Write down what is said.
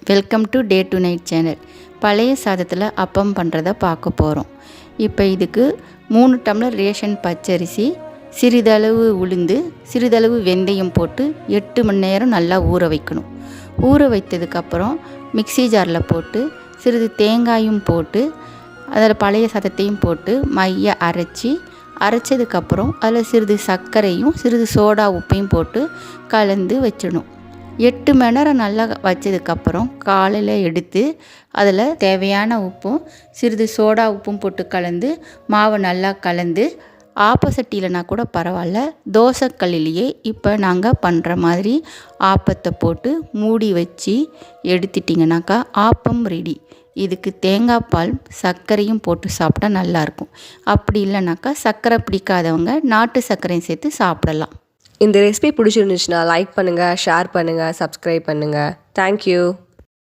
Welcome to day to night channel. பழைய சாதத்தில் அப்பம் பண்ணுறத பார்க்க போகிறோம். இப்போ இதுக்கு 3 டம்ளர் ரேஷன் பச்சரிசி, சிறிதளவு உளுந்து, சிறிதளவு வெந்தயம் போட்டு 8 மணி நேரம் நல்லா ஊற வைக்கணும். ஊற வைத்ததுக்கப்புறம் மிக்ஸி ஜாரில் போட்டு சிறிது தேங்காயும் போட்டு அதில் பழைய சாதத்தையும் போட்டு மைய அரைச்சதுக்கப்புறம் அதில் சிறிது சர்க்கரையும் சிறிது சோடா உப்பையும் போட்டு கலந்து வச்சிடணும். 8 மணி நேரம் நல்லா வச்சதுக்கப்புறம் காலையில் எடுத்து அதில் தேவையான உப்பும் சிறிது சோடா உப்பும் போட்டு கலந்து மாவை நல்லா கலந்து ஆப்பசட்டியிலனா கூட பரவாயில்ல, தோசைக்கல்லிலேயே இப்போ நாங்கள் பண்ணுற மாதிரி ஆப்பத்தை போட்டு மூடி வச்சு எடுத்துட்டிங்கனாக்கா ஆப்பம் ரெடி. இதுக்கு தேங்காய் பால் சர்க்கரையும் போட்டு சாப்பிட்டா நல்லாயிருக்கும். அப்படி இல்லைனாக்கா சர்க்கரை பிடிக்காதவங்க நாட்டு சர்க்கரையும் சேர்த்து சாப்பிடலாம். இந்த ரெசிபி பிடிச்சிருந்துச்சுன்னா லைக் பண்ணுங்கள், ஷேர் பண்ணுங்கள், சப்ஸ்கிரைப் பண்ணுங்கள். தேங்க்யூ.